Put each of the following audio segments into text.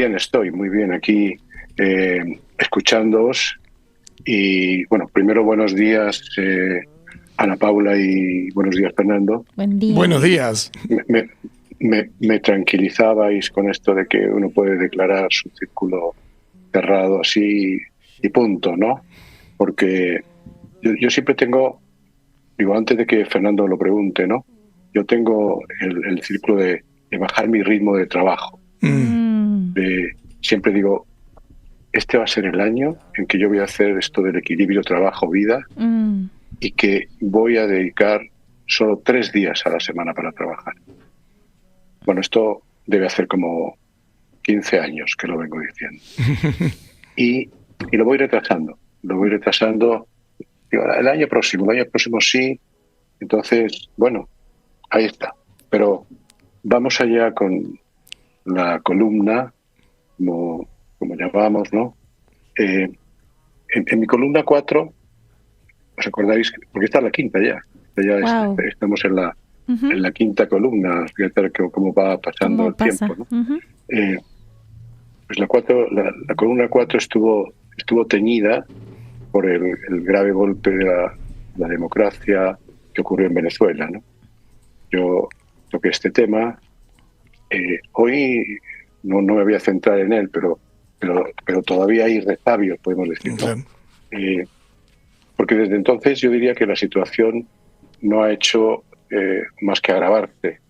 bien estoy, muy bien aquí escuchándoos. Y bueno, primero buenos días Ana Paula y buenos días Fernando. Buen día. Buenos días. Me tranquilizabais con esto de que uno puede declarar su círculo cerrado así y punto, ¿no? Porque yo siempre tengo, digo, antes de que Fernando lo pregunte, ¿no? Yo tengo el círculo de bajar mi ritmo de trabajo. Siempre digo, este va a ser el año en que yo voy a hacer esto del equilibrio trabajo-vida y que voy a dedicar solo 3 días a la semana para trabajar. Bueno, esto debe hacer como 15 años que lo vengo diciendo. Y lo voy retrasando. Digo, el año próximo sí. Entonces, bueno, ahí está. Pero vamos allá con la columna, como llamamos, ¿no? En mi columna 4, ¿os acordáis? Porque esta es la quinta ya. Wow. Estamos en la quinta columna. Fíjate cómo va pasando el tiempo, ¿no? Pues la columna 4 estuvo teñida por el grave golpe de la democracia que ocurrió en Venezuela, ¿no? Yo toqué este tema. Hoy no me voy a centrar en él, pero todavía hay resabios, podemos decir, ¿no? Claro. Porque desde entonces yo diría que la situación no ha hecho más que agravarse.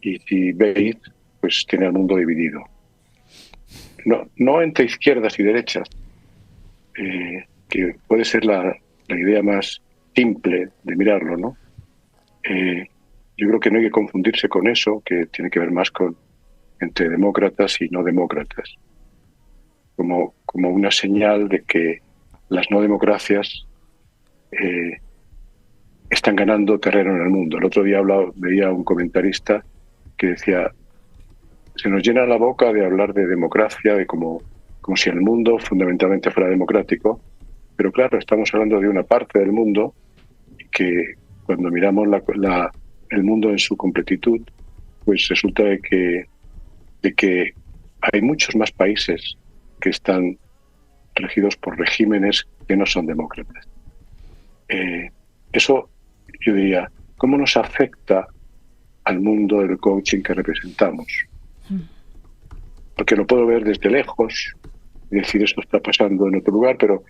Y si veis, pues tiene al mundo dividido. No entre izquierdas y derechas, que puede ser la idea más simple de mirarlo, ¿no? Yo creo que no hay que confundirse con eso, que tiene que ver más con entre demócratas y no demócratas, como una señal de que las no democracias están ganando terreno en el mundo. El otro día veía un comentarista que decía, se nos llena la boca de hablar de democracia, de como si el mundo fundamentalmente fuera democrático, pero claro, estamos hablando de una parte del mundo que cuando miramos el mundo en su completitud, pues resulta de que hay muchos más países que están regidos por regímenes que no son demócratas. Eso, yo diría, ¿cómo nos afecta al mundo del coaching que representamos? Porque lo puedo ver desde lejos y decir esto está pasando en otro lugar, pero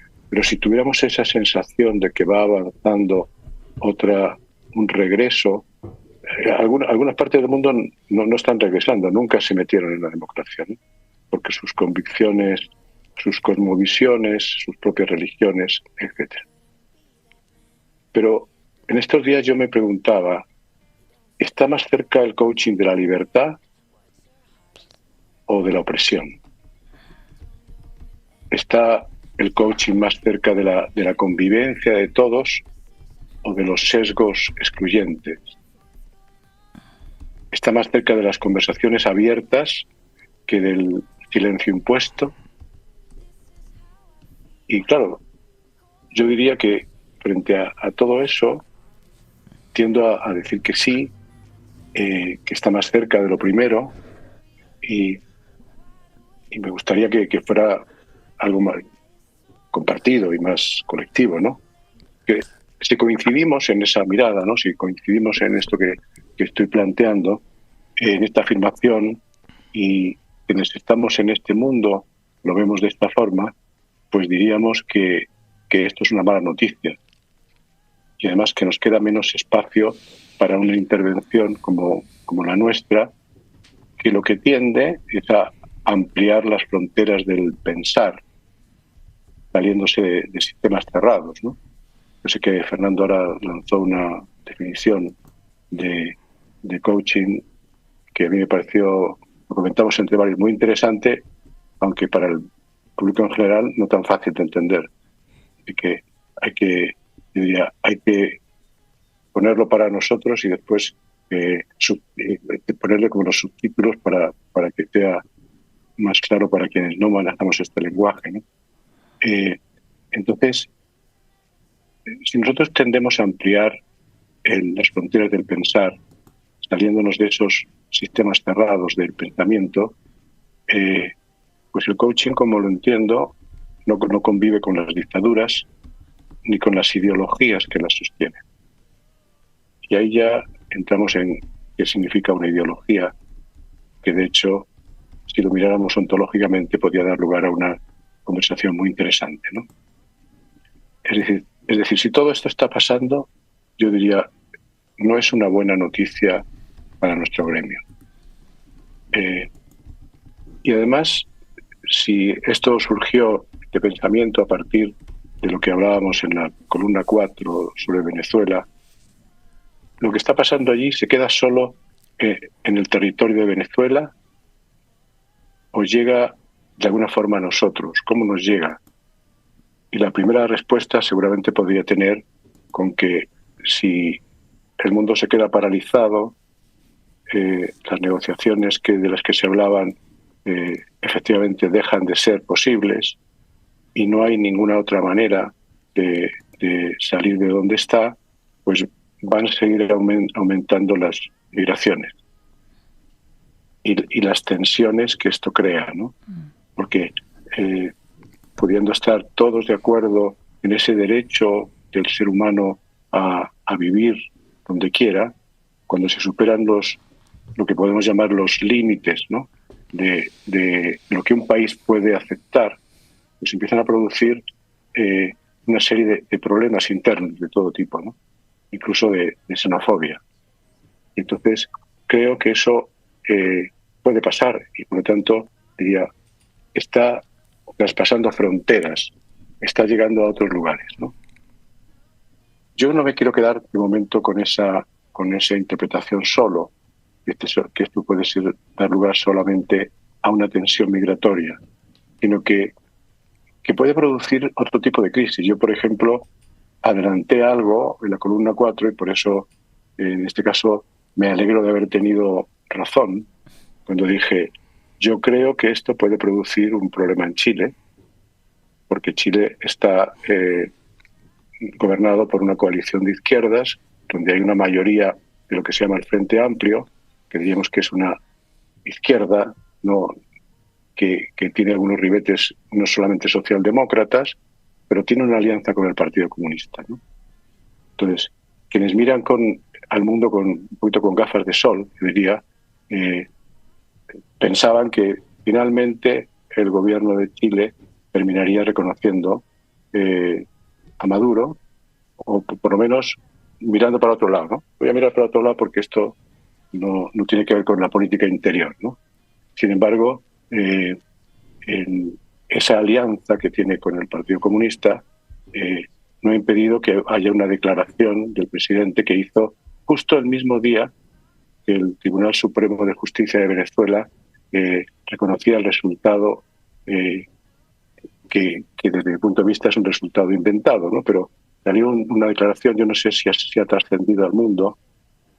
si tuviéramos esa sensación de que va avanzando un regreso, algunas partes del mundo no están regresando, nunca se metieron en la democracia, ¿no? Porque sus convicciones, sus cosmovisiones, sus propias religiones, etc. Pero en estos días yo me preguntaba, ¿está más cerca el coaching de la libertad o de la opresión? ¿Está el coaching más cerca de la convivencia de todos o de los sesgos excluyentes? ¿Está más cerca de las conversaciones abiertas que del silencio impuesto? Y claro, yo diría que frente a todo eso, tiendo a decir que sí, que está más cerca de lo primero y me gustaría que fuera algo más compartido y más colectivo, ¿no? Que si coincidimos en esa mirada, ¿no? Si coincidimos en esto que estoy planteando, en esta afirmación, y quienes estamos en este mundo lo vemos de esta forma, pues diríamos que esto es una mala noticia. Y además que nos queda menos espacio para una intervención como la nuestra, que lo que tiende es a ampliar las fronteras del pensar, saliéndose de sistemas cerrados, ¿no? Yo sé que Fernando ahora lanzó una definición de coaching que a mí me pareció, lo comentamos entre varios, muy interesante, aunque para el público en general no tan fácil de entender. Así que hay que ponerlo para nosotros y después ponerle como los subtítulos para que sea más claro para quienes no manejamos este lenguaje, ¿no? Entonces, si nosotros tendemos a ampliar las fronteras del pensar, saliéndonos de esos sistemas cerrados del pensamiento, Pues el coaching, como lo entiendo, no convive con las dictaduras ni con las ideologías que las sostienen. Y ahí ya entramos en qué significa una ideología, que de hecho, si lo miráramos ontológicamente, podría dar lugar a una conversación muy interesante, ¿no? Es decir, si todo esto está pasando, yo diría, no es una buena noticia para nuestro gremio. Y además, si esto surgió de pensamiento a partir de lo que hablábamos en la columna 4 sobre Venezuela, lo que está pasando allí se queda solo en el territorio de Venezuela o llega de alguna forma a nosotros. ¿Cómo nos llega? Y la primera respuesta seguramente podría tener con que si el mundo se queda paralizado, las negociaciones de las que se hablaban efectivamente dejan de ser posibles y no hay ninguna otra manera de salir de donde está, pues van a seguir aumentando las migraciones y las tensiones que esto crea, ¿no? Porque pudiendo estar todos de acuerdo en ese derecho del ser humano a vivir donde quiera, cuando se superan lo que podemos llamar los límites, ¿no?, de lo que un país puede aceptar, pues empiezan a producir una serie de problemas internos de todo tipo, ¿no?, incluso de xenofobia. Entonces, creo que eso puede pasar y, por lo tanto, diría, está traspasando fronteras, está llegando a otros lugares, ¿no? Yo no me quiero quedar de momento con esa interpretación solo, que esto puede dar lugar solamente a una tensión migratoria, sino que puede producir otro tipo de crisis. Yo, por ejemplo, adelanté algo en la columna 4 y por eso, en este caso, me alegro de haber tenido razón cuando dije, yo creo que esto puede producir un problema en Chile, porque Chile está gobernado por una coalición de izquierdas, donde hay una mayoría de lo que se llama el Frente Amplio, que diríamos que es una izquierda, ¿no?, que tiene algunos ribetes no solamente socialdemócratas, pero tiene una alianza con el Partido Comunista, ¿no? Entonces, quienes miran al mundo un poquito con gafas de sol, yo diría, pensaban que finalmente el gobierno de Chile terminaría reconociendo a Maduro, o por lo menos mirando para otro lado, ¿no? Voy a mirar para otro lado porque esto no tiene que ver con la política interior, ¿no? Sin embargo, en esa alianza que tiene con el Partido Comunista no ha impedido que haya una declaración del presidente que hizo justo el mismo día que el Tribunal Supremo de Justicia de Venezuela reconocía el resultado que desde mi punto de vista es un resultado inventado, ¿no? Pero salió una declaración, yo no sé si ha trascendido al mundo,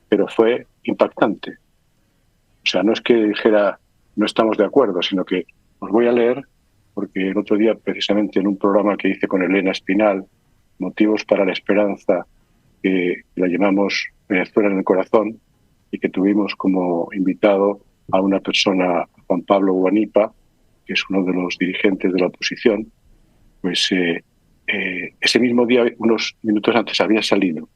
pero fue impactante. O sea, no es que dijera no estamos de acuerdo, sino que os voy a leer, porque el otro día, precisamente en un programa que hice con Elena Espinal, Motivos para la Esperanza, que la llamamos Venezuela en el Corazón, y que tuvimos como invitado a una persona, Juan Pablo Guanipa, que es uno de los dirigentes de la oposición, pues ese mismo día, unos minutos antes, había salido.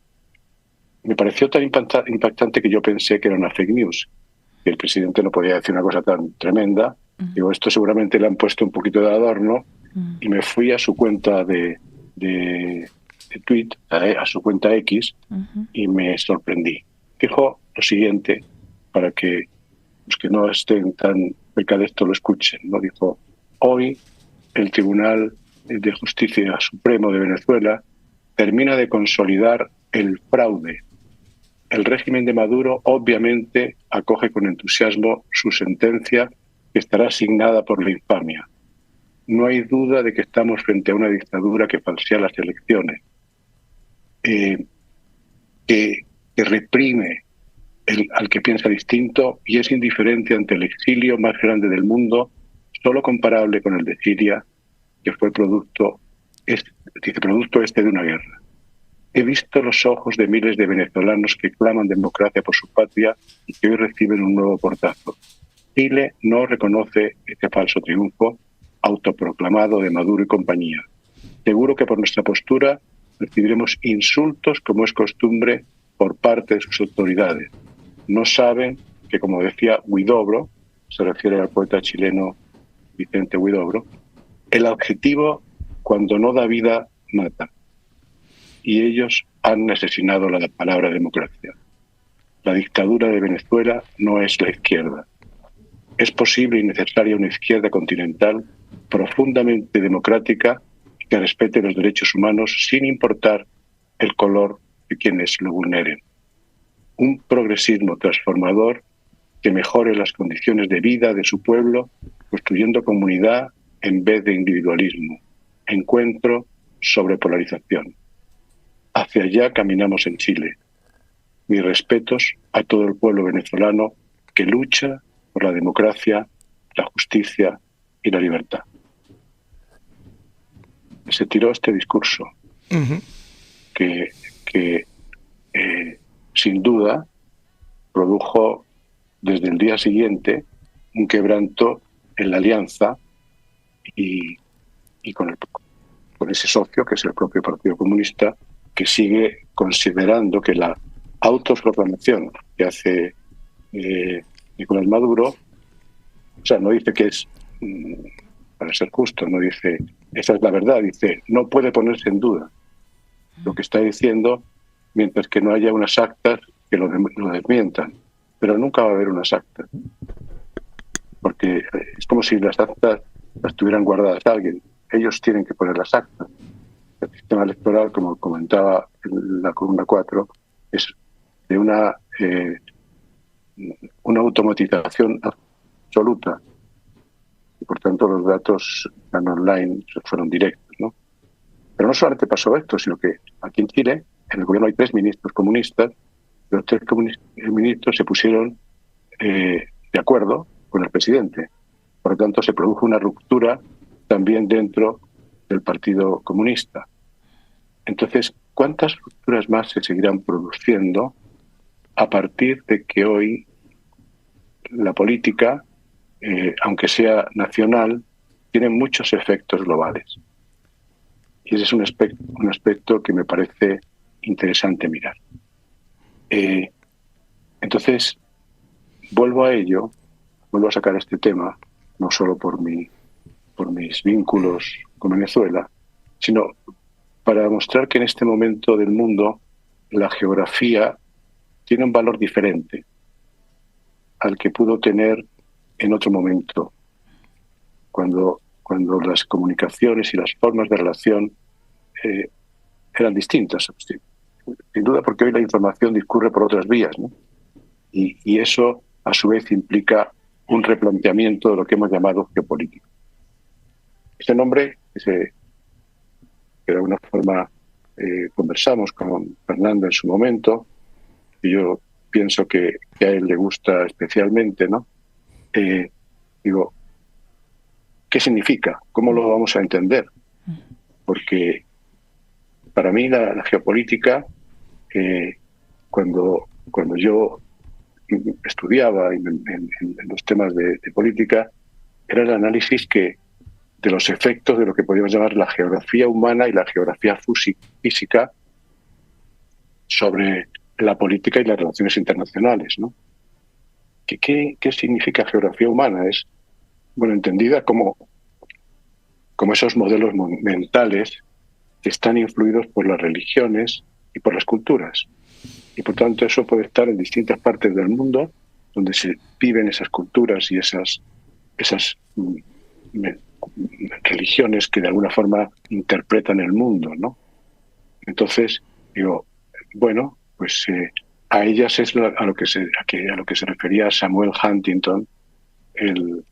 Me pareció tan impactante que yo pensé que era una fake news, que el presidente no podía decir una cosa tan tremenda. Digo, esto seguramente le han puesto un poquito de adorno, y me fui a su cuenta de tweet, a su cuenta X, y me sorprendí. Dijo lo siguiente, para que los que no estén tan cerca de esto lo escuchen, ¿no? Dijo, hoy el Tribunal de Justicia Supremo de Venezuela termina de consolidar el fraude. El régimen de Maduro obviamente acoge con entusiasmo su sentencia, que estará asignada por la infamia. No hay duda de que estamos frente a una dictadura que falsea las elecciones, que reprime al que piensa distinto y es indiferente ante el exilio más grande del mundo, solo comparable con el de Siria, que fue producto de una guerra. He visto los ojos de miles de venezolanos que claman democracia por su patria y que hoy reciben un nuevo portazo. Chile no reconoce este falso triunfo autoproclamado de Maduro y compañía. Seguro que por nuestra postura recibiremos insultos, como es costumbre, por parte de sus autoridades. No saben que, como decía Huidobro, se refiere al poeta chileno Vicente Huidobro, el adjetivo cuando no da vida mata. Y ellos han asesinado la palabra democracia. La dictadura de Venezuela no es la izquierda. Es posible y necesaria una izquierda continental profundamente democrática que respete los derechos humanos sin importar el color de quienes lo vulneren. Un progresismo transformador que mejore las condiciones de vida de su pueblo, construyendo comunidad en vez de individualismo, encuentro sobre polarización. Hacia allá caminamos en Chile. Mis respetos a todo el pueblo venezolano que lucha por la democracia, la justicia y la libertad. Se tiró este discurso que sin duda produjo desde el día siguiente un quebranto en la alianza y con ese socio que es el propio Partido Comunista, que sigue considerando que la autoproclamación que hace Nicolás Maduro, o sea, no dice que es, para ser justo, no dice esa es la verdad, dice no puede ponerse en duda lo que está diciendo mientras que no haya unas actas que lo desmientan, pero nunca va a haber unas actas, porque es como si las actas las tuvieran guardadas alguien. Ellos tienen que poner las actas. El sistema electoral, como comentaba en la columna 4, es de una automatización absoluta y por tanto los datos están online, fueron directos, ¿no? Pero no solamente pasó esto, sino que aquí en Chile, en el gobierno hay 3 ministros comunistas, los 3 ministros se pusieron de acuerdo con el presidente. Por lo tanto, se produjo una ruptura también dentro del Partido Comunista. Entonces, ¿cuántas rupturas más se seguirán produciendo a partir de que hoy la política, aunque sea nacional, tiene muchos efectos globales? Y ese es un aspecto que me parece interesante mirar. Entonces, vuelvo a sacar este tema, no solo por mis vínculos con Venezuela, sino para demostrar que en este momento del mundo la geografía tiene un valor diferente al que pudo tener en otro momento, cuando las comunicaciones y las formas de relación eran distintas. Sin duda porque hoy la información discurre por otras vías, ¿no? Y eso a su vez implica un replanteamiento de lo que hemos llamado geopolítica. Ese nombre, que de alguna forma conversamos con Fernando en su momento, y yo pienso que a él le gusta especialmente, ¿no? Digo, ¿qué significa? ¿Cómo lo vamos a entender? Porque para mí la geopolítica, cuando yo estudiaba en los temas de política, era el análisis de los efectos de lo que podríamos llamar la geografía humana y la geografía física sobre la política y las relaciones internacionales, ¿no? ¿Qué significa geografía humana? Es, bueno, entendida como esos modelos mentales que están influidos por las religiones y por las culturas. Y por tanto eso puede estar en distintas partes del mundo donde se viven esas culturas y esas religiones que de alguna forma interpretan el mundo, ¿no? Entonces, digo, bueno, pues a ellas es a lo que se refería Samuel Huntington en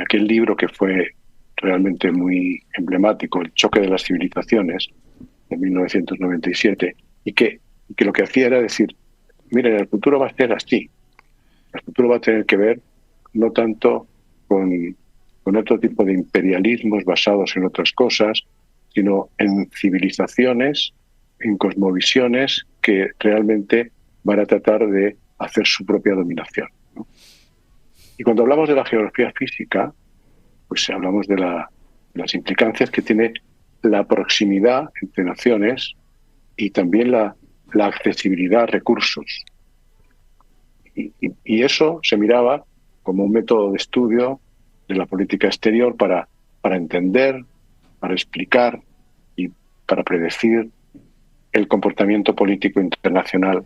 aquel libro que fue realmente muy emblemático, El choque de las civilizaciones, de 1997, y que lo que hacía era decir, miren, el futuro va a ser así. El futuro va a tener que ver no tanto con otro tipo de imperialismos basados en otras cosas, sino en civilizaciones, en cosmovisiones que realmente van a tratar de hacer su propia dominación, ¿no? Y cuando hablamos de la geografía física, pues hablamos de la las implicancias que tiene la proximidad entre naciones y también la accesibilidad a recursos. Y eso se miraba como un método de estudio de la política exterior para entender, para explicar y para predecir el comportamiento político internacional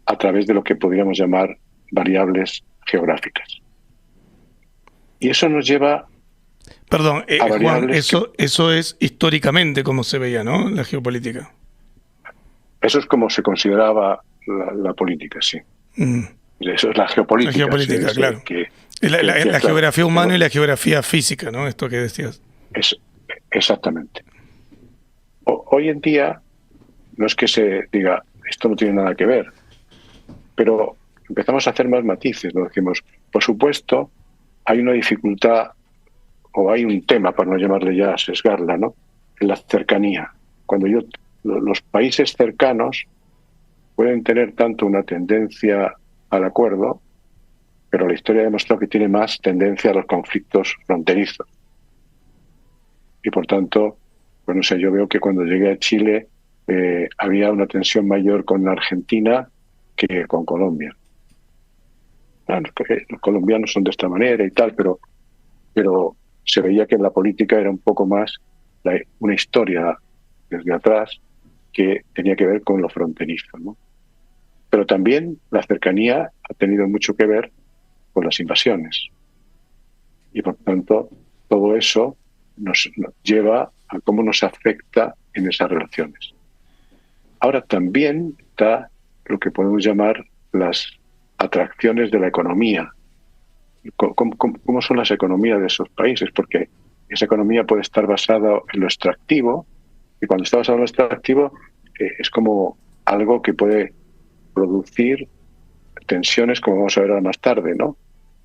a través de lo que podríamos llamar variables geográficas. Y eso nos lleva Perdón, a Juan, variables que... eso es históricamente como se veía, ¿no? La geopolítica. Eso es como se consideraba la política, sí. Mm. Eso es la La geopolítica, geopolítica, claro. que decía, La claro, geografía humana y la geografía física, ¿no? Esto que decías. es, exactamente. Hoy en día no es que se diga, esto no tiene nada que ver, pero empezamos a hacer más matices, ¿no? Decimos, por supuesto, hay una dificultad o hay un tema, para no llamarle ya sesgarla, ¿no? En la cercanía. Los países cercanos pueden tener tanto una tendencia al acuerdo, pero la historia ha demostrado que tiene más tendencia a los conflictos fronterizos. Y por tanto, pues no sé, yo veo que cuando llegué a Chile había una tensión mayor con Argentina que con Colombia. Claro, los colombianos son de esta manera y tal, pero se veía que en la política era un poco más una historia desde atrás que tenía que ver con lo fronterizo, ¿no? Pero también la cercanía ha tenido mucho que ver con las invasiones. Y por tanto, todo eso nos lleva a cómo nos afecta en esas relaciones. Ahora también está lo que podemos llamar las atracciones de la economía. ¿Cómo son las economías de esos países? Porque esa economía puede estar basada en lo extractivo, y cuando está basada en lo extractivo es como algo que puede producir tensiones, como vamos a ver ahora más tarde, ¿no?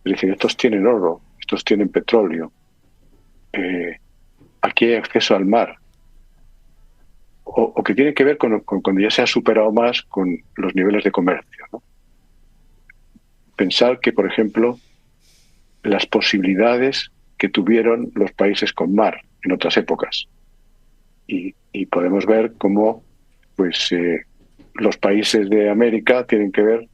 Es decir, estos tienen oro, estos tienen petróleo, aquí hay acceso al mar, o que tiene que ver con cuando ya se ha superado más con los niveles de comercio, ¿no? Pensar que, por ejemplo, las posibilidades que tuvieron los países con mar en otras épocas. Y podemos ver cómo pues, los países de América tienen que ver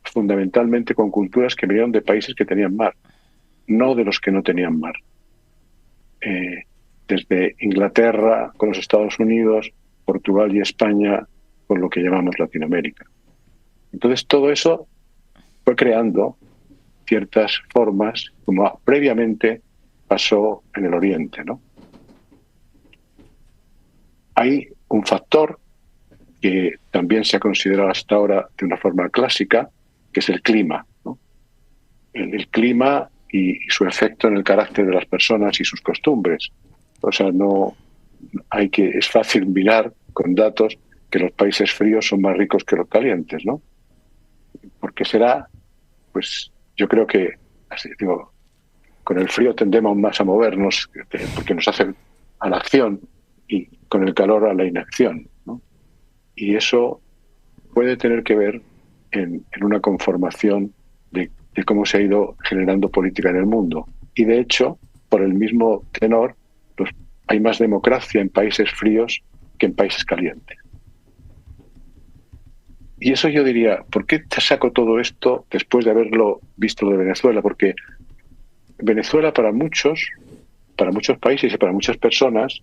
fundamentalmente con culturas que vinieron de países que tenían mar, no de los que no tenían mar. Desde Inglaterra con los Estados Unidos, Portugal y España con lo que llamamos Latinoamérica. Entonces todo eso fue creando ciertas formas como previamente pasó en el Oriente, ¿no? Hay un factor que también se ha considerado hasta ahora de una forma clásica, que es el clima, ¿no? El clima y su efecto en el carácter de las personas y sus costumbres. O sea, es fácil mirar con datos que los países fríos son más ricos que los calientes, ¿no? ¿Por qué será? Pues yo creo que, así digo, con el frío tendemos más a movernos porque nos hace a la acción y con el calor a la inacción, ¿no? Y eso puede tener que ver en una conformación de cómo se ha ido generando política en el mundo. Y de hecho, por el mismo tenor, pues, hay más democracia en países fríos que en países calientes. Y eso yo diría, ¿por qué te saco todo esto después de haberlo visto de Venezuela? Porque Venezuela para muchos países y para muchas personas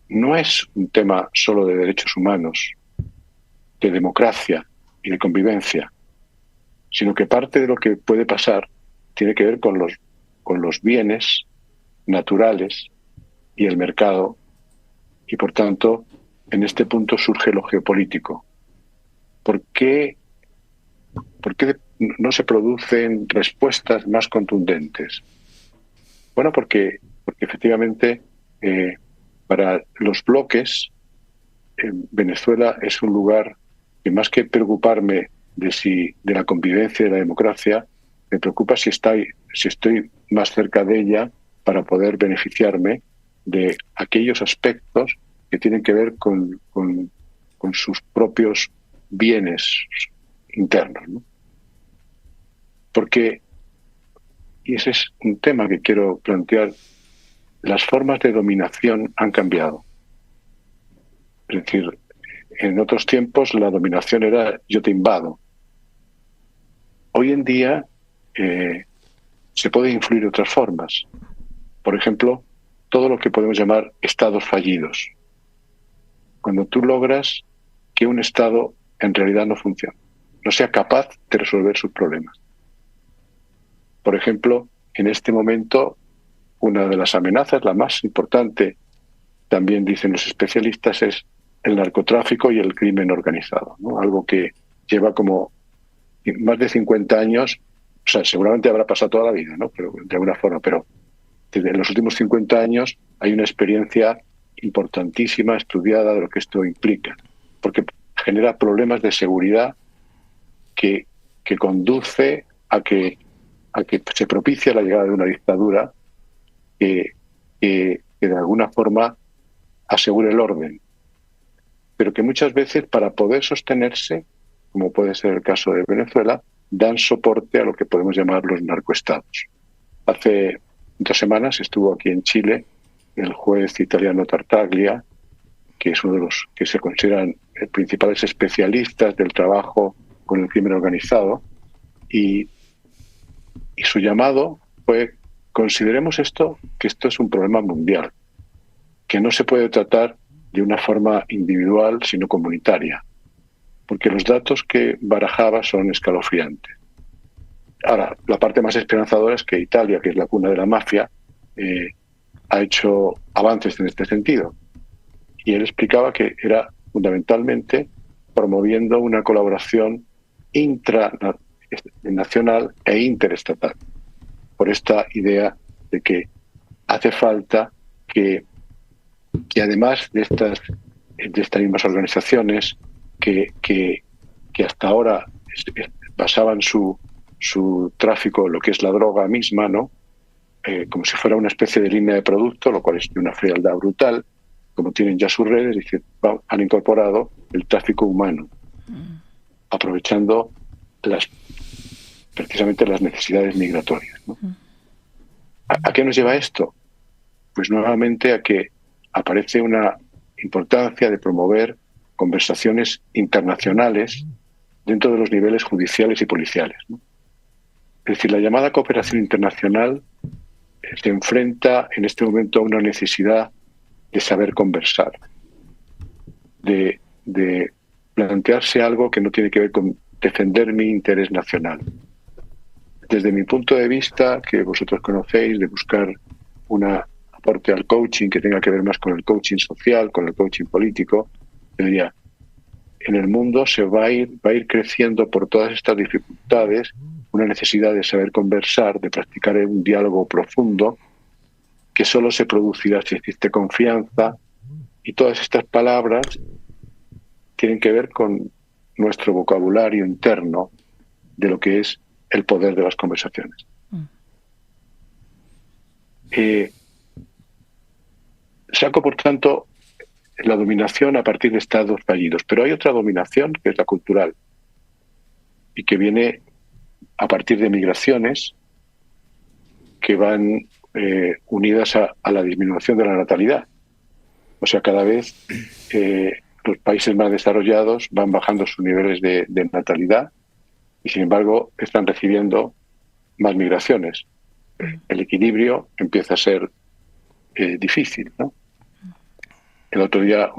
no es un tema solo de derechos humanos, de democracia y de convivencia, sino que parte de lo que puede pasar tiene que ver con los bienes naturales y el mercado, y por tanto en este punto surge lo geopolítico. ¿Por qué no se producen respuestas más contundentes? Bueno, porque efectivamente para los bloques Venezuela es un lugar que, más que preocuparme de la convivencia y de la democracia, me preocupa si estoy más cerca de ella para poder beneficiarme de aquellos aspectos que tienen que ver con sus propios bienes internos, ¿no? Porque, y ese es un tema que quiero plantear, las formas de dominación han cambiado. Es decir, en otros tiempos la dominación era yo te invado. Hoy en día se puede influir de otras formas. Por ejemplo, todo lo que podemos llamar estados fallidos. Cuando tú logras que un estado en realidad no funcione, no sea capaz de resolver sus problemas. Por ejemplo, en este momento, una de las amenazas, la más importante, también dicen los especialistas, es el narcotráfico y el crimen organizado, ¿no? Algo que lleva como más de 50 años, o sea, seguramente habrá pasado toda la vida, ¿no? Pero de alguna forma, pero desde los últimos 50 años hay una experiencia importantísima, estudiada de lo que esto implica, porque genera problemas de seguridad que conduce a que se propicie la llegada de una dictadura que de alguna forma asegure el orden, pero que muchas veces para poder sostenerse, como puede ser el caso de Venezuela, dan soporte a lo que podemos llamar los narcoestados. Hace 2 semanas estuvo aquí en Chile el juez italiano Tartaglia, que es uno de los que se consideran principales especialistas del trabajo con el crimen organizado, y su llamado fue: consideremos que esto es un problema mundial, que no se puede tratar de una forma individual, sino comunitaria, porque los datos que barajaba son escalofriantes. Ahora, la parte más esperanzadora es que Italia, que es la cuna de la mafia, ha hecho avances en este sentido. Y él explicaba que era fundamentalmente promoviendo una colaboración intranacional e interestatal, por esta idea de que hace falta que además de estas mismas organizaciones que hasta ahora basaban su tráfico en lo que es la droga misma, ¿no? Como si fuera una especie de línea de producto, lo cual es de una frialdad brutal. Como tienen ya sus redes, han incorporado el tráfico humano, aprovechando precisamente las necesidades migratorias, ¿no? ¿A qué nos lleva esto? Pues nuevamente a que aparece una importancia de promover conversaciones internacionales dentro de los niveles judiciales y policiales, ¿no? Es decir, la llamada cooperación internacional se enfrenta en este momento a una necesidad de saber conversar, de plantearse algo que no tiene que ver con defender mi interés nacional. Desde mi punto de vista, que vosotros conocéis, de buscar un aporte al coaching que tenga que ver más con el coaching social, con el coaching político, yo diría, en el mundo va a ir creciendo por todas estas dificultades una necesidad de saber conversar, de practicar un diálogo profundo, que solo se producirá si existe confianza, y todas estas palabras tienen que ver con nuestro vocabulario interno de lo que es el poder de las conversaciones. Saco, por tanto, la dominación a partir de estados fallidos, pero hay otra dominación que es la cultural y que viene a partir de migraciones que van unidas a la disminución de la natalidad. O sea, cada vez los países más desarrollados van bajando sus niveles de natalidad y, sin embargo, están recibiendo más migraciones. El equilibrio empieza a ser difícil, ¿no? El otro día,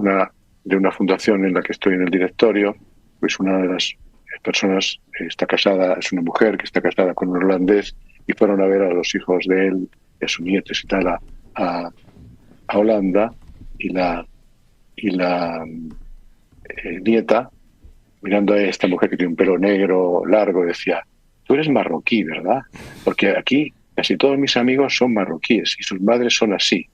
de una fundación en la que estoy en el directorio, pues una de las personas está casada, es una mujer que está casada con un holandés, y fueron a ver a los hijos de él, a sus nietos y tal, a Holanda, y la nieta, mirando a esta mujer que tiene un pelo negro largo, decía: tú eres marroquí, ¿verdad? Porque aquí casi todos mis amigos son marroquíes y sus madres son así.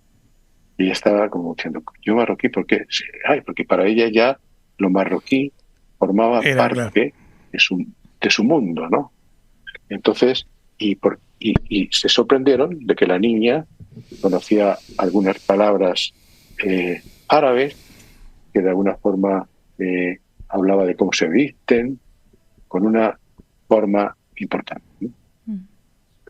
Y ella estaba como diciendo: ¿yo marroquí por qué? Sí, porque para ella ya lo marroquí formaba parte de su mundo, ¿no? Entonces, y se sorprendieron de que la niña conocía algunas palabras árabes, que de alguna forma hablaba de cómo se visten, con una forma importante, ¿no?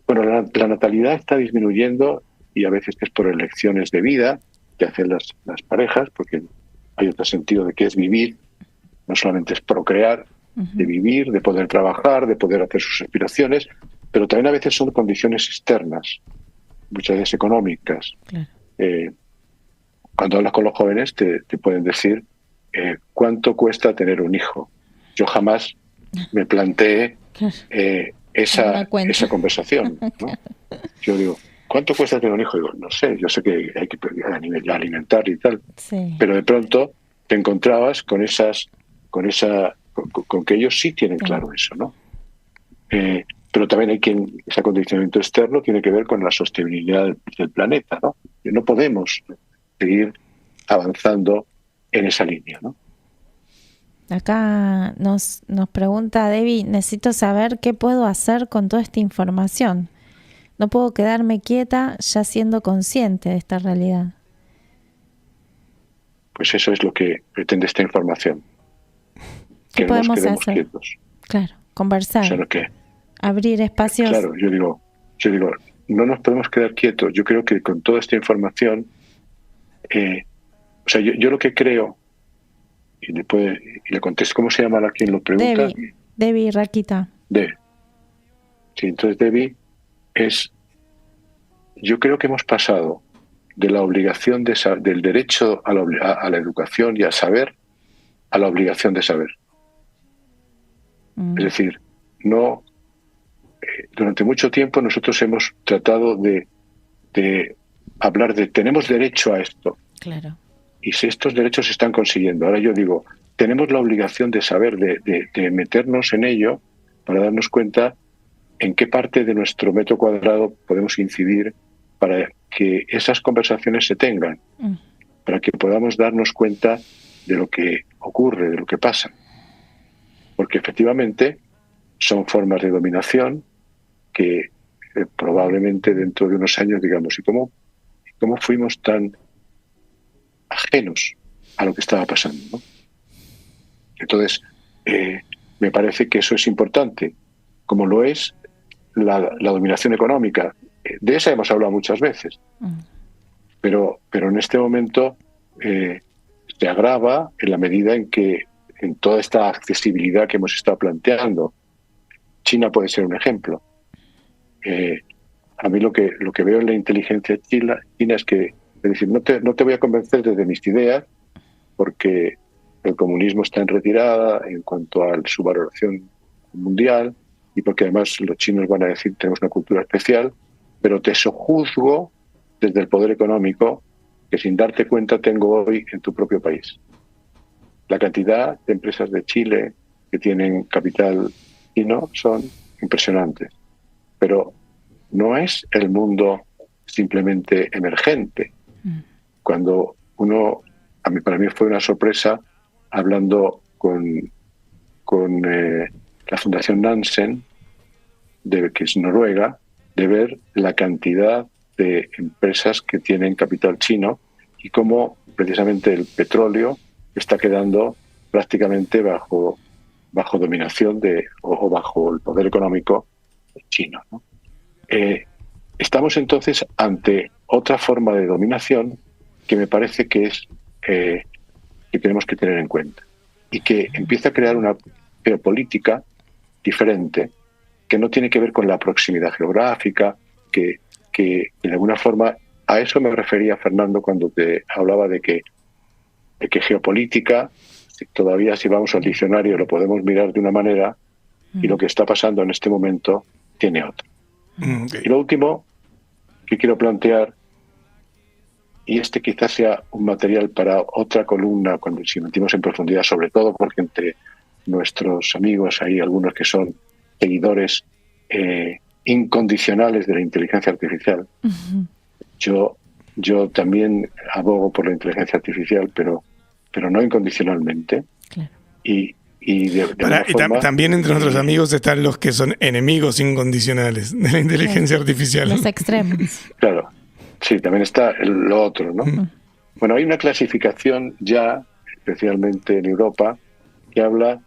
Bueno, la natalidad está disminuyendo y a veces es por elecciones de vida que hacen las parejas, porque hay otro sentido de qué es vivir, no solamente es procrear, de vivir, de poder trabajar, de poder hacer sus aspiraciones, pero también a veces son condiciones externas, muchas veces económicas. Claro. Cuando hablas con los jóvenes te pueden decir cuánto cuesta tener un hijo. Yo jamás me planteé esa conversación, ¿no? Claro. Yo digo, ¿cuánto cuesta tener un hijo? Digo, no sé, yo sé que hay que alimentar y tal, Sí. pero de pronto te encontrabas con que ellos sí tienen claro eso, ¿no? Pero también hay ese acondicionamiento externo tiene que ver con la sostenibilidad del planeta, ¿no? Y no podemos seguir avanzando en esa línea, ¿no? Acá nos pregunta Debbie, necesito saber qué puedo hacer con toda esta información. No puedo quedarme quieta ya siendo consciente de esta realidad. Pues eso es lo que pretende esta información. ¿Qué que podemos no nos quedemos hacer? Quietos. Claro, conversar, O sea, que, abrir espacios. claro, yo digo, no nos podemos quedar quietos. Yo creo que con toda esta información, o sea, yo lo que creo, y le contesto, ¿cómo se llama a quien lo pregunta? Debbie Raquita. Sí, entonces Debbie yo creo que hemos pasado de la obligación del derecho a la educación y al saber a la obligación de saber. Es decir, no durante mucho tiempo nosotros hemos tratado de hablar de tenemos derecho a esto. Claro. Y si estos derechos se están consiguiendo. Ahora yo digo, tenemos la obligación de saber, de meternos en ello para darnos cuenta en qué parte de nuestro metro cuadrado podemos incidir para que esas conversaciones se tengan, para que podamos darnos cuenta de lo que ocurre, de lo que pasa. Porque efectivamente son formas de dominación que probablemente dentro de unos años digamos, ¿y cómo fuimos tan ajenos a lo que estaba pasando, ¿no? Entonces, me parece que eso es importante, como lo es la dominación económica. De esa hemos hablado muchas veces, pero en este momento se agrava en la medida en que en toda esta accesibilidad que hemos estado planteando, China puede ser un ejemplo. A mí lo que veo en la inteligencia china es que, es decir, no te voy a convencer desde mis ideas, porque el comunismo está en retirada en cuanto a su valoración mundial y porque además los chinos van a decir tenemos una cultura especial, pero te sojuzgo desde el poder económico que sin darte cuenta tengo hoy en tu propio país. La cantidad de empresas de Chile que tienen capital chino son impresionantes, pero no es el mundo simplemente emergente. Cuando para mí fue una sorpresa hablando con la Fundación Nansen, que es Noruega, de ver la cantidad de empresas que tienen capital chino y cómo precisamente el petróleo está quedando prácticamente bajo dominación o bajo el poder económico chino, ¿no? Estamos entonces ante otra forma de dominación que me parece que es que tenemos que tener en cuenta y que empieza a crear una geopolítica diferente que no tiene que ver con la proximidad geográfica, que de alguna forma a eso me refería Fernando cuando te hablaba de que geopolítica todavía si vamos al diccionario lo podemos mirar de una manera y lo que está pasando en este momento tiene otra. Okay. Y lo último que quiero plantear, y quizás sea un material para otra columna cuando si metimos en profundidad, sobre todo porque entre nuestros amigos hay algunos que son seguidores incondicionales de la inteligencia artificial. Yo también abogo por la inteligencia artificial, pero no incondicionalmente. Claro. Y también entre nuestros amigos están los que son enemigos incondicionales de la inteligencia artificial. Los extremos. Claro, sí, también está lo otro, ¿no? Bueno, hay una clasificación ya, especialmente en Europa, que habla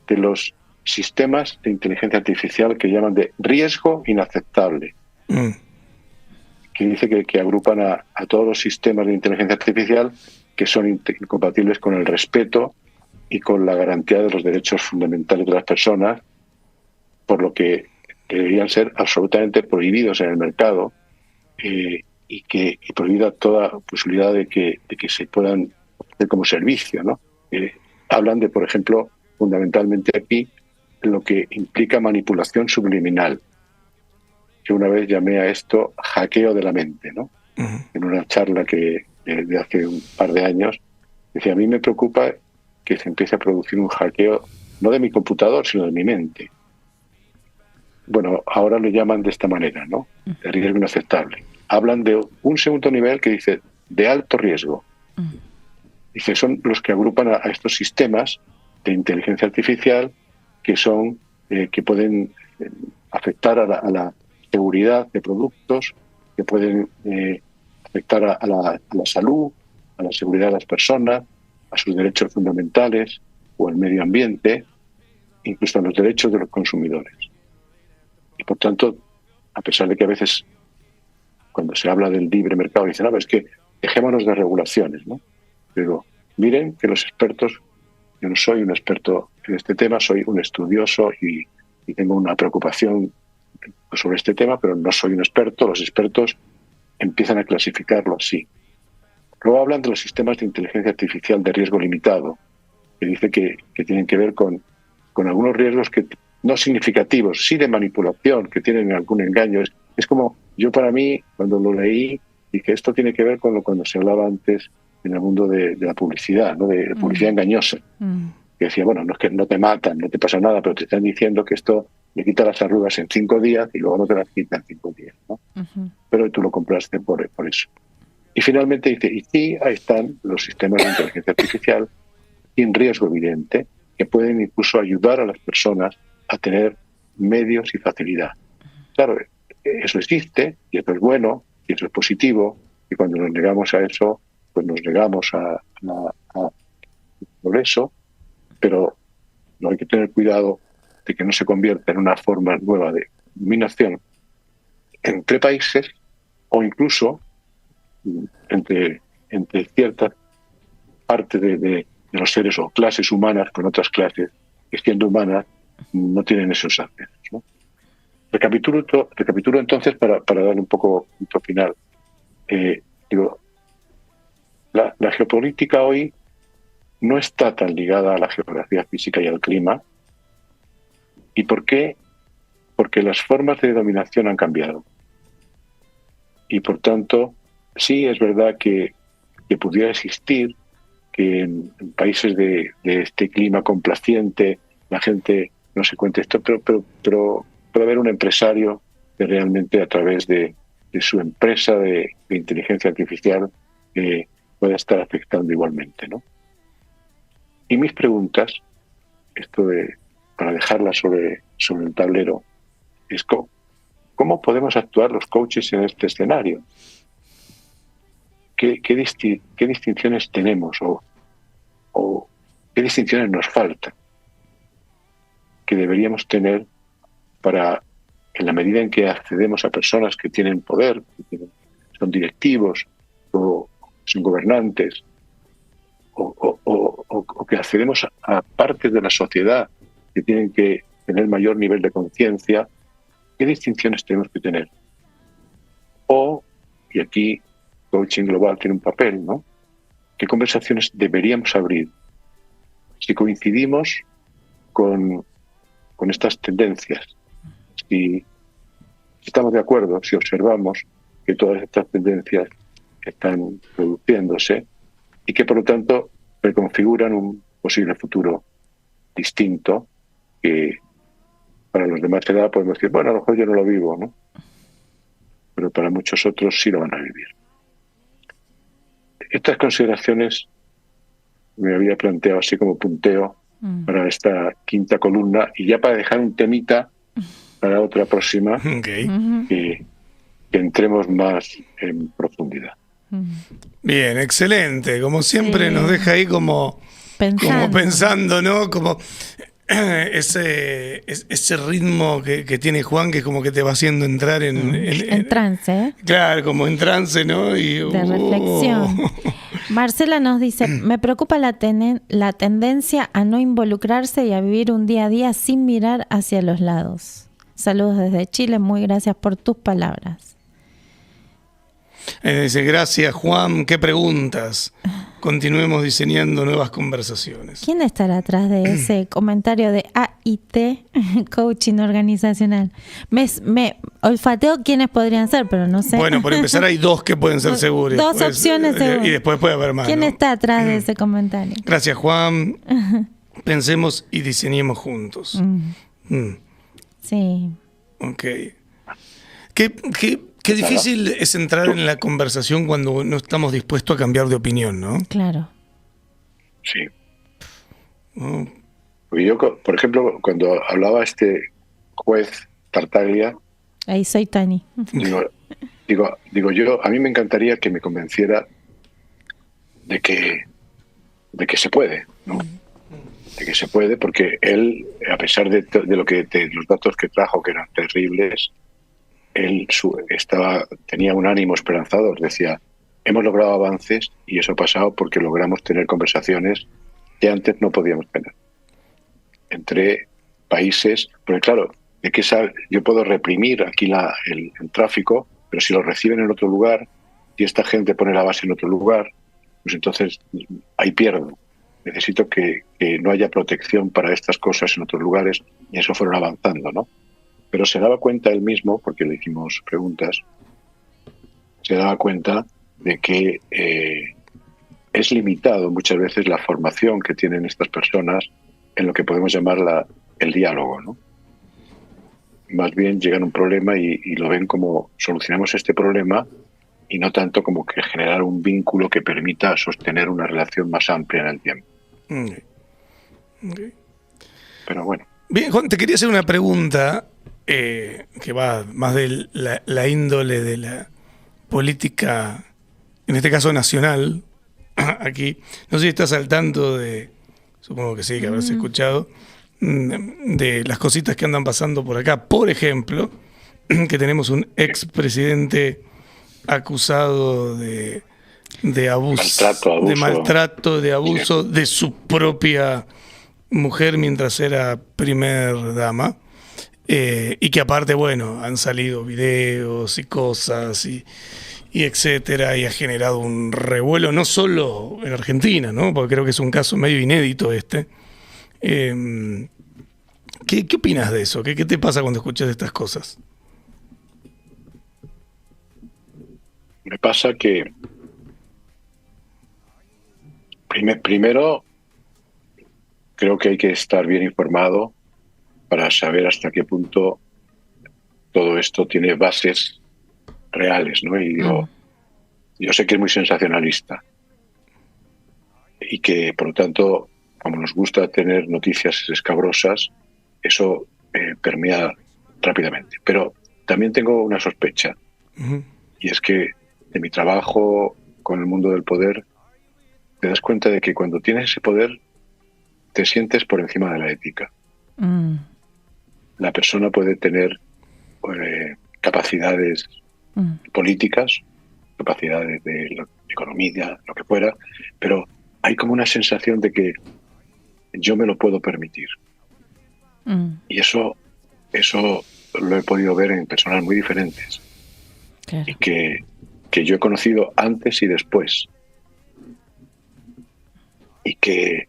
de los sistemas de inteligencia artificial que llaman de riesgo inaceptable. que dice que agrupan a todos los sistemas de inteligencia artificial que son incompatibles con el respeto y con la garantía de los derechos fundamentales de las personas, por lo que deberían ser absolutamente prohibidos en el mercado, y prohibida toda posibilidad de que se puedan hacer como servicio, ¿no? Hablan de, por ejemplo, fundamentalmente aquí, lo que implica manipulación subliminal, que una vez llamé a esto hackeo de la mente, ¿no? En una charla de hace un par de años, decía, a mí me preocupa que se empiece a producir un hackeo, no de mi computador, sino de mi mente. Bueno, ahora lo llaman de esta manera, ¿no? De riesgo inaceptable. Hablan de un segundo nivel que dice de alto riesgo. Dice, son los que agrupan a estos sistemas de inteligencia artificial que pueden afectar a la seguridad de productos, que pueden afectar a la salud, a la seguridad de las personas, a sus derechos fundamentales o al medio ambiente, incluso a los derechos de los consumidores. Y por tanto, a pesar de que a veces cuando se habla del libre mercado dicen, no, es que dejémonos de regulaciones, ¿no? Pero miren que los expertos, yo no soy un experto en este tema, soy un estudioso y tengo una preocupación sobre este tema, pero no soy un experto. Los expertos empiezan a clasificarlo así. Luego hablan de los sistemas de inteligencia artificial de riesgo limitado, que dice que tienen que ver con algunos riesgos que no significativos, sí de manipulación, que tienen algún engaño. Es como, yo para mí, cuando lo leí, dije, esto tiene que ver con cuando se hablaba antes en el mundo de la publicidad, ¿no? De publicidad engañosa. Que decía, bueno, no es que no te matan, no te pasa nada, pero te están diciendo que esto le quita las arrugas en 5 días y luego no te las quita en 5 días, ¿no? Pero tú lo compraste por eso. Y finalmente dice, y sí, ahí están los sistemas de inteligencia artificial sin riesgo evidente, que pueden incluso ayudar a las personas a tener medios y facilidad. Claro, eso existe, y eso es bueno, y eso es positivo, y cuando nos negamos a eso, pues nos negamos a progreso, pero no hay que tener cuidado de que no se convierta en una forma nueva de dominación entre países o incluso entre ciertas partes de los seres o clases humanas con otras clases que, siendo humanas, no tienen esos accesos, ¿no? Recapitulo entonces para darle un poco punto final. Digo, la geopolítica hoy no está tan ligada a la geografía física y al clima. ¿Y por qué? Porque las formas de dominación han cambiado. Y por tanto, sí es verdad que pudiera existir que en países de este clima complaciente la gente no se cuente esto, pero puede haber un empresario que realmente a través de su empresa de inteligencia artificial pueda estar afectando igualmente, ¿no? Y mis preguntas, para dejarlas sobre el tablero, es ¿cómo podemos actuar los coaches en este escenario? ¿Qué distinciones tenemos o qué distinciones nos faltan que deberíamos tener para, en la medida en que accedemos a personas que tienen poder, son directivos o son gobernantes, o que accedemos a partes de la sociedad que tienen que tener mayor nivel de conciencia, ¿qué distinciones tenemos que tener? Y aquí Coaching Global tiene un papel, ¿no? ¿Qué conversaciones deberíamos abrir si coincidimos con estas tendencias? Si estamos de acuerdo, si observamos que todas estas tendencias están produciéndose y que, por lo tanto, reconfiguran un posible futuro distinto que para los demás edad podemos decir, bueno, a lo mejor yo no lo vivo, ¿no? Pero para muchos otros sí lo van a vivir. Estas consideraciones me había planteado así como punteo para esta quinta columna, y ya para dejar un temita para otra próxima, que entremos más en profundidad. Bien, excelente. Como siempre nos deja ahí como pensando, ¿no? Como ese ritmo que tiene Juan, que es como que te va haciendo entrar en trance, ¿eh? Claro, como en trance, ¿no? De reflexión. Marcela nos dice, me preocupa la tendencia a no involucrarse y a vivir un día a día sin mirar hacia los lados. Saludos desde Chile, muy gracias por tus palabras. Dice, gracias Juan, qué preguntas. Continuemos diseñando nuevas conversaciones. ¿Quién estará atrás de ese comentario de AIT, coaching organizacional? Me olfateo quiénes podrían ser, pero no sé. Bueno, por empezar hay dos que pueden ser seguros. Dos opciones seguras. Y después puede haber más. ¿Quién ¿no? está atrás de ese comentario? Gracias Juan. Pensemos y diseñemos juntos. Sí. Ok. Qué difícil es entrar en la conversación cuando no estamos dispuestos a cambiar de opinión, ¿no? Claro. Sí. Yo, por ejemplo, cuando hablaba este juez Tartaglia... Ahí soy Tani. Digo yo, a mí me encantaría que me convenciera de que se puede, ¿no? De que se puede, porque él, a pesar de los datos que trajo, que eran terribles, él tenía un ánimo esperanzador. Decía, hemos logrado avances y eso ha pasado porque logramos tener conversaciones que antes no podíamos tener entre países. Porque claro, ¿de qué sabe? Yo puedo reprimir aquí el tráfico, pero si lo reciben en otro lugar, y esta gente pone la base en otro lugar, pues entonces ahí pierdo. Necesito que no haya protección para estas cosas en otros lugares, y eso fueron avanzando, ¿no? Pero se daba cuenta él mismo, porque le hicimos preguntas, se daba cuenta de que es limitado muchas veces la formación que tienen estas personas en lo que podemos llamar el diálogo, ¿no? Más bien llegan a un problema y lo ven como solucionamos este problema y no tanto como que generar un vínculo que permita sostener una relación más amplia en el tiempo. Okay. Pero bueno. Bien, Juan, te quería hacer una pregunta que va más de la índole de la política, en este caso nacional, aquí. No sé si estás al tanto supongo que sí, que habrás escuchado, de las cositas que andan pasando por acá. Por ejemplo, que tenemos un expresidente acusado de maltrato, de abuso de su propia mujer mientras era primer dama. Y que aparte, bueno, han salido videos y cosas y etcétera, y ha generado un revuelo no solo en Argentina, ¿no? Porque creo que es un caso medio inédito este. ¿Qué opinas de eso? ¿Qué te pasa cuando escuchas estas cosas? Me pasa que primero creo que hay que estar bien informado para saber hasta qué punto todo esto tiene bases reales, ¿no? Y yo sé que es muy sensacionalista y que, por lo tanto, como nos gusta tener noticias escabrosas, eso permea rápidamente. Pero también tengo una sospecha, y es que de mi trabajo con el mundo del poder, te das cuenta de que cuando tienes ese poder, te sientes por encima de la ética. La persona puede tener capacidades políticas, capacidades de economía, lo que fuera, pero hay como una sensación de que yo me lo puedo permitir. Y eso lo he podido ver en personas muy diferentes. Claro. Y que yo he conocido antes y después. Y que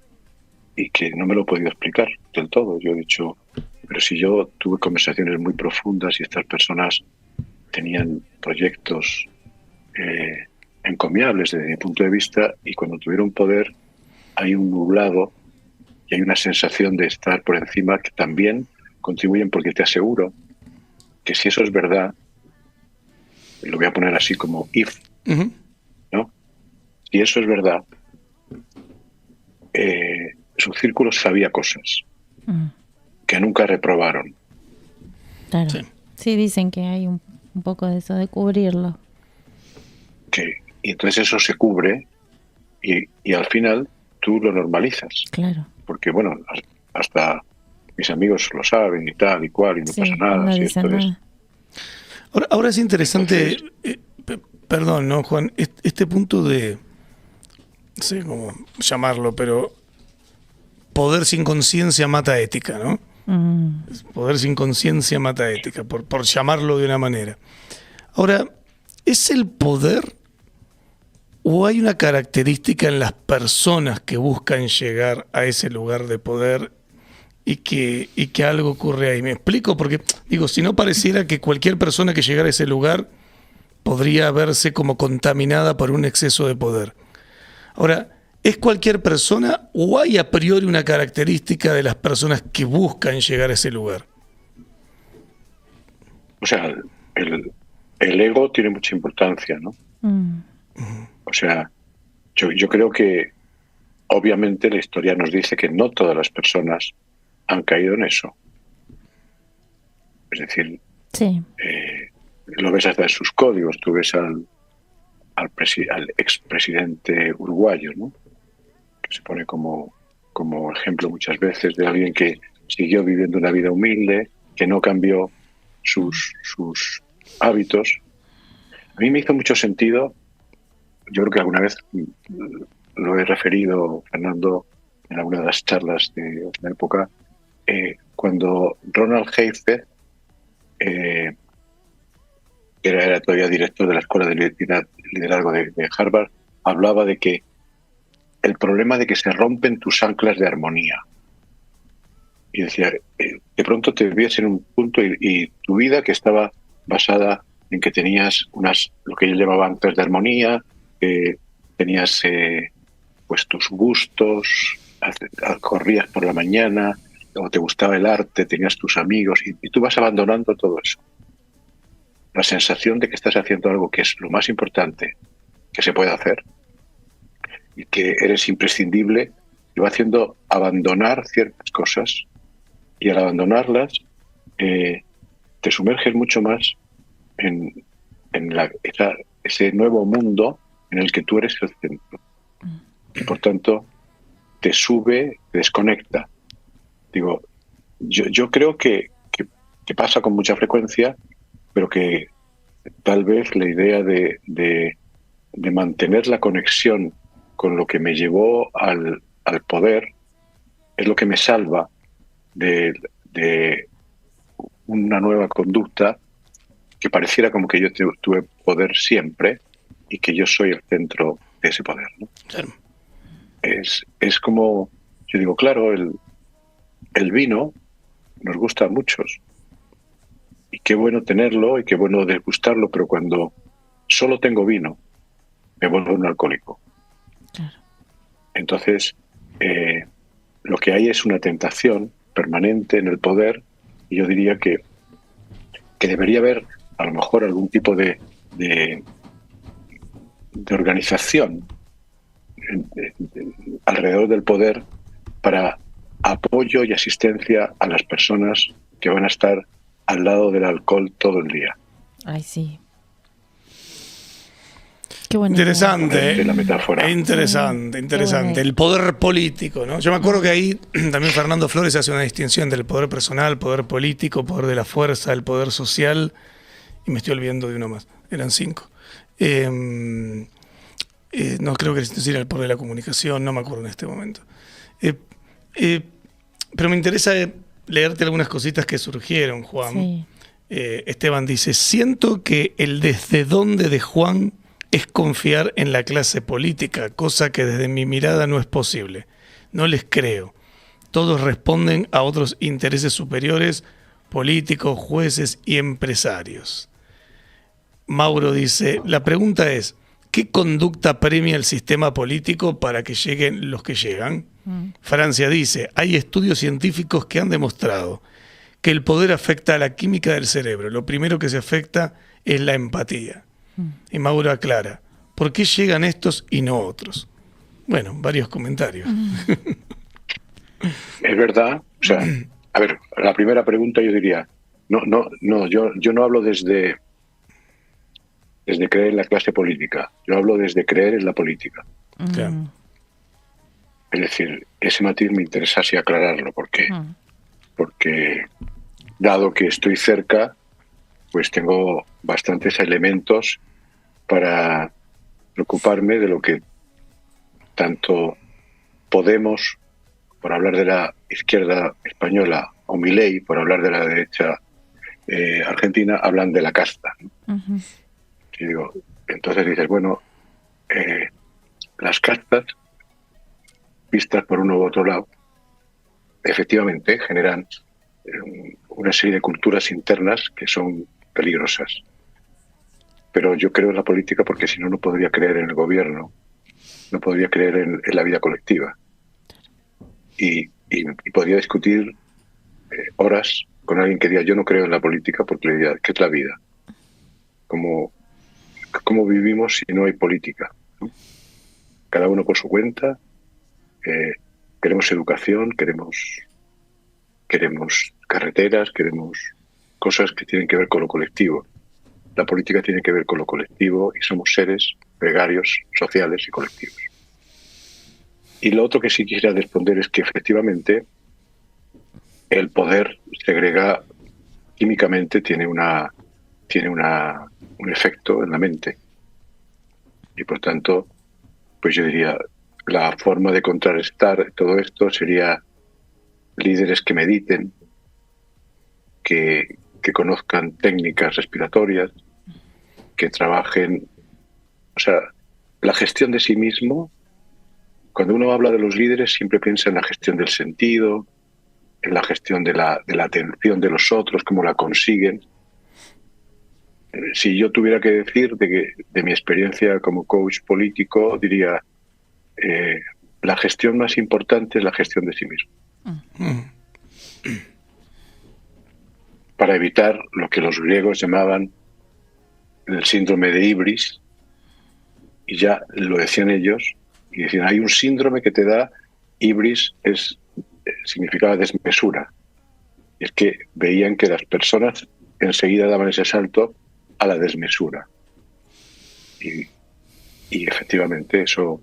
no me lo he podido explicar del todo. Yo he dicho, pero si yo tuve conversaciones muy profundas y estas personas tenían proyectos encomiables desde mi punto de vista, y cuando tuvieron poder hay un nublado y hay una sensación de estar por encima que también contribuyen, porque te aseguro que si eso es verdad, lo voy a poner así como if, ¿no? Si eso es verdad, su círculo sabía cosas que nunca reprobaron. Claro. Sí, dicen que hay un poco de eso, de cubrirlo. Y entonces eso se cubre y al final tú lo normalizas. Claro. Porque, bueno, hasta mis amigos lo saben y tal y cual, y no pasa nada. No ¿sí? dice Entonces, nada. Ahora es interesante, perdón, ¿no, Juan? Este punto de, no sé cómo llamarlo, pero poder sin conciencia mata ética, ¿no? Poder sin conciencia mata ética, por llamarlo de una manera. Ahora, ¿es el poder o hay una característica en las personas que buscan llegar a ese lugar de poder y que algo ocurre ahí? Me explico, porque digo, si no pareciera que cualquier persona que llegara a ese lugar podría verse como contaminada por un exceso de poder. Ahora, ¿es cualquier persona o hay a priori una característica de las personas que buscan llegar a ese lugar? o sea, el ego tiene mucha importancia, ¿no? O sea, yo creo que obviamente la historia nos dice que no todas las personas han caído en eso. Es decir, Sí. lo ves hasta en sus códigos. Tú ves al expresidente uruguayo, ¿no? Que se pone como ejemplo muchas veces de alguien que siguió viviendo una vida humilde, que no cambió sus hábitos. A mí me hizo mucho sentido, yo creo que alguna vez lo he referido, Fernando, en alguna de las charlas de la época, cuando Ronald Heifetz, que era todavía director de la Escuela de Liderazgo de Harvard, hablaba de que el problema de que se rompen tus anclas de armonía. Y decía, de pronto te ves en un punto y tu vida, que estaba basada en que tenías lo que ellos llamaban anclas de armonía, tenías pues tus gustos, corrías por la mañana, o te gustaba el arte, tenías tus amigos, y tú vas abandonando todo eso. La sensación de que estás haciendo algo que es lo más importante que se puede hacer y que eres imprescindible, te va haciendo abandonar ciertas cosas, y al abandonarlas te sumerges mucho más en ese nuevo mundo en el que tú eres el centro, y por tanto te sube, te desconecta. Digo, yo creo que pasa con mucha frecuencia, pero que tal vez la idea de mantener la conexión con lo que me llevó al poder es lo que me salva de una nueva conducta que pareciera como que yo tuve poder siempre y que yo soy el centro de ese poder, ¿no? Claro. Es como, yo digo, claro, el vino nos gusta a muchos, y qué bueno tenerlo y qué bueno degustarlo, pero cuando solo tengo vino me vuelvo un alcohólico. Claro. Entonces, lo que hay es una tentación permanente en el poder, y yo diría que debería haber a lo mejor algún tipo de organización alrededor del poder para apoyo y asistencia a las personas que van a estar al lado del alcohol todo el día. Ay, sí. Qué bonito. Interesante, La metáfora. interesante. Qué El poder político, ¿no? Yo me acuerdo que ahí también Fernando Flores hace una distinción del poder personal, poder político, poder de la fuerza, el poder social, y me estoy olvidando de uno más, eran 5. No creo que era el poder de la comunicación, no me acuerdo en este momento. Pero me interesa leerte algunas cositas que surgieron, Juan. Sí. Esteban dice, siento que el desde dónde de Juan es confiar en la clase política, cosa que desde mi mirada no es posible. No les creo. Todos responden a otros intereses superiores, políticos, jueces y empresarios. Mauro dice, la pregunta es, ¿qué conducta premia el sistema político para que lleguen los que llegan? Francia dice, hay estudios científicos que han demostrado que el poder afecta a la química del cerebro. Lo primero que se afecta es la empatía. Y Mauro aclara, ¿por qué llegan estos y no otros? Bueno, varios comentarios. Es verdad. O sea, a ver, la primera pregunta yo diría, yo no hablo desde creer en la clase política, yo hablo desde creer en la política. Claro. Es decir, ese matiz me interesa así aclararlo, porque porque dado que estoy cerca, pues tengo bastantes elementos para preocuparme de lo que tanto Podemos, por hablar de la izquierda española, o Milei, por hablar de la derecha argentina, hablan de la casta, ¿no? Ujú. Y digo, entonces dices, bueno, las castas, vistas por uno u otro lado, efectivamente generan una serie de culturas internas que son peligrosas. Pero yo creo en la política porque si no, no podría creer en el gobierno, no podría creer en la vida colectiva. Y podría discutir horas con alguien que diga, yo no creo en la política, porque le diría, ¿qué es la vida? ¿Cómo vivimos si no hay política? ¿No? Cada uno por su cuenta, queremos educación, queremos carreteras, queremos cosas que tienen que ver con lo colectivo. La política tiene que ver con lo colectivo y somos seres gregarios, sociales y colectivos. Y lo otro que sí quisiera responder es que efectivamente el poder segrega químicamente, tiene un efecto en la mente. Y por tanto, pues yo diría, la forma de contrarrestar todo esto sería líderes que mediten, que conozcan técnicas respiratorias, que trabajen, o sea, la gestión de sí mismo. Cuando uno habla de los líderes siempre piensa en la gestión del sentido, en la gestión de la atención de los otros, cómo la consiguen. Si yo tuviera que decir de mi experiencia como coach político, diría, la gestión más importante es la gestión de sí mismo. Para evitar lo que los griegos llamaban el síndrome de Ibris, y ya lo decían ellos, y decían, hay un síndrome que te da Ibris, significaba desmesura. Y es que veían que las personas enseguida daban ese salto a la desmesura. Y efectivamente eso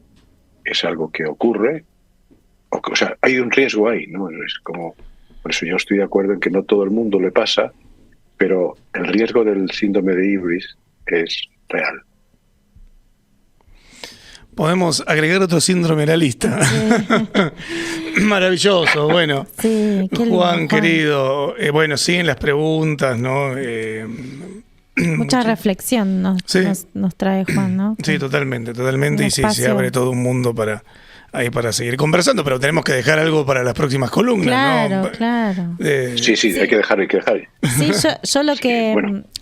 es algo que ocurre. O sea, hay un riesgo ahí, ¿no? Es como, por eso yo estoy de acuerdo en que no todo el mundo le pasa, pero el riesgo del síndrome de Ibris es real. Podemos agregar otro síndrome a la lista. Sí. Maravilloso, bueno. Sí, qué lindo, Juan, querido, bueno, siguen las preguntas, ¿no? Mucha reflexión nos trae Juan, ¿no? Sí, totalmente. Y sí, se abre todo un mundo para seguir conversando, pero tenemos que dejar algo para las próximas columnas, claro, ¿no? Claro. Sí, hay que dejar. Sí, yo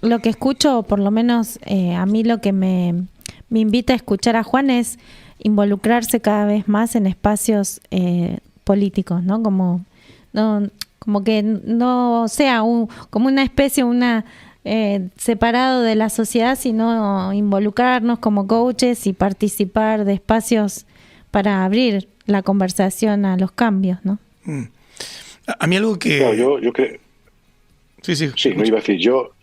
lo que escucho, por lo menos a mí lo que me invita a escuchar a Juan es involucrarse cada vez más en espacios políticos, ¿no? Como que no sea como una especie, separado de la sociedad, sino involucrarnos como coaches y participar de espacios para abrir la conversación a los cambios, ¿no? A mí algo que... No, yo creo... Sí, no iba a decir yo...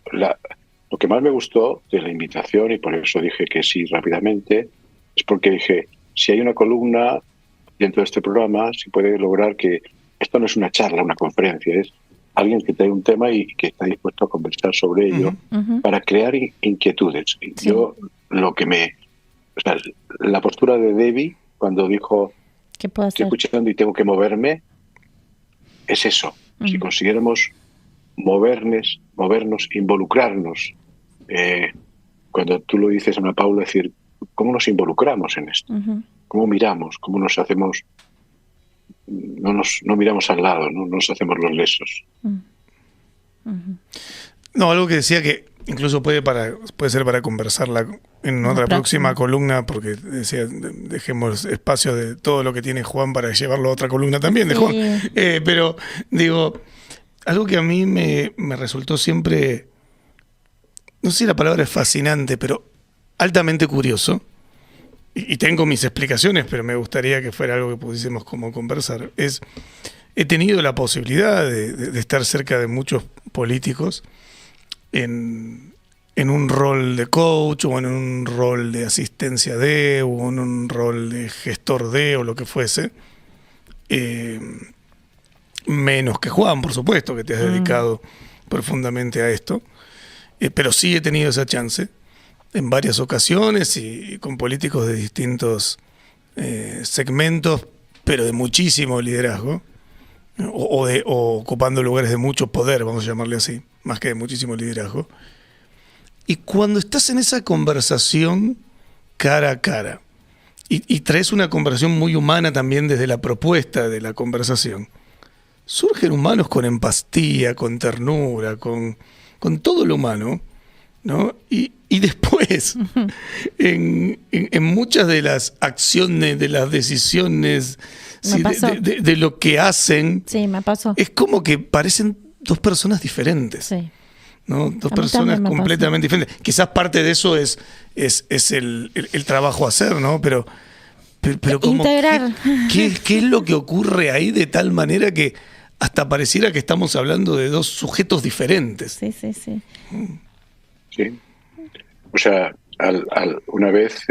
Lo que más me gustó de la invitación, y por eso dije que sí rápidamente, es porque dije, si hay una columna dentro de este programa, se puede lograr que esto no es una charla, una conferencia, es alguien que trae un tema y que está dispuesto a conversar sobre ello para crear inquietudes. Sí. Yo la postura de Debbie cuando dijo ¿qué puedo hacer? Estoy escuchando y tengo que moverme, es eso. Si consiguiéramos movernos, involucrarnos, cuando tú lo dices, Ana Paula, es decir, ¿cómo nos involucramos en esto? ¿Cómo miramos? ¿Cómo nos hacemos? No miramos al lado, no nos hacemos los lesos. No, algo que decía que incluso puede ser para conversarla en otra próxima columna, porque decía, dejemos espacio de todo lo que tiene Juan para llevarlo a otra columna también de Juan. Pero digo, algo que a mí me resultó siempre, no sé si la palabra es fascinante, pero altamente curioso, y tengo mis explicaciones, pero me gustaría que fuera algo que pudiésemos como conversar, he tenido la posibilidad de estar cerca de muchos políticos en un rol de coach, o en un rol de asistencia de, o en un rol de gestor de, o lo que fuese. menos que Juan, por supuesto, que te has dedicado profundamente a esto, pero sí he tenido esa chance en varias ocasiones y con políticos de distintos segmentos, pero de muchísimo liderazgo, o ocupando lugares de mucho poder, vamos a llamarle así, más que de muchísimo liderazgo. Y cuando estás en esa conversación cara a cara, y traes una conversación muy humana también desde la propuesta de la conversación, surgen humanos con empatía, con ternura, con todo lo humano, ¿no? Y después, en muchas de las acciones, de las decisiones, ¿sí? de lo que hacen, sí, me pasó. Es como que parecen dos personas diferentes. Sí. ¿No? Dos personas completamente diferentes. Quizás parte de eso es el trabajo a hacer, ¿no? Pero como integrar. ¿qué es lo que ocurre ahí de tal manera que hasta pareciera que estamos hablando de dos sujetos diferentes? Sí, sí, sí. Sí. O sea, una vez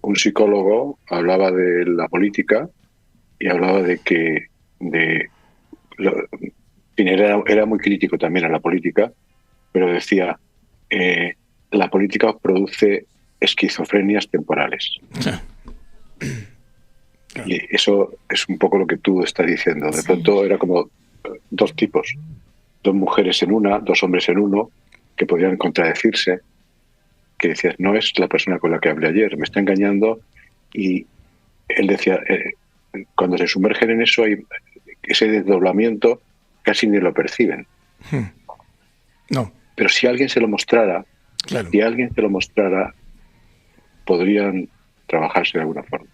un psicólogo hablaba de la política y hablaba de que era muy crítico también a la política, pero decía, la política produce esquizofrenias temporales. Y eso es un poco lo que tú estás diciendo. De pronto era como dos tipos, dos mujeres en una, dos hombres en uno, que podían contradecirse, que decías, no es la persona con la que hablé ayer, me está engañando. Y él decía, cuando se sumergen en eso, hay ese desdoblamiento, casi ni lo perciben. No. Pero si alguien se lo mostrara, claro. Podrían trabajarse de alguna forma.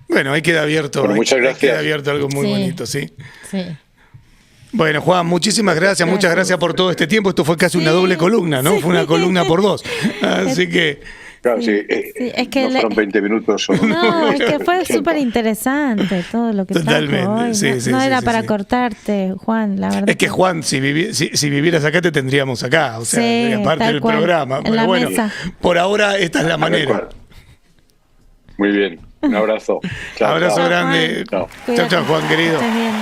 Bueno, ahí queda abierto. Bueno, muchas gracias. Queda abierto algo muy bonito, ¿sí? Sí. Bueno, Juan, muchísimas gracias. Muchas gracias por todo este tiempo. Esto fue casi una doble columna, ¿no? Fue una columna por dos. Así que... Claro, es que no fueron 20 minutos. No, es que fue súper interesante todo lo que totalmente, trajo hoy. Sí, no era para cortarte, Juan, la verdad. Es que Juan, si vivieras acá, te tendríamos acá. O sea, aparte del programa. Pero bueno, mesa. Por ahora esta es la manera. Muy bien. Un abrazo. Abrazo grande. Chao, chao, Juan, querido. Estés bien.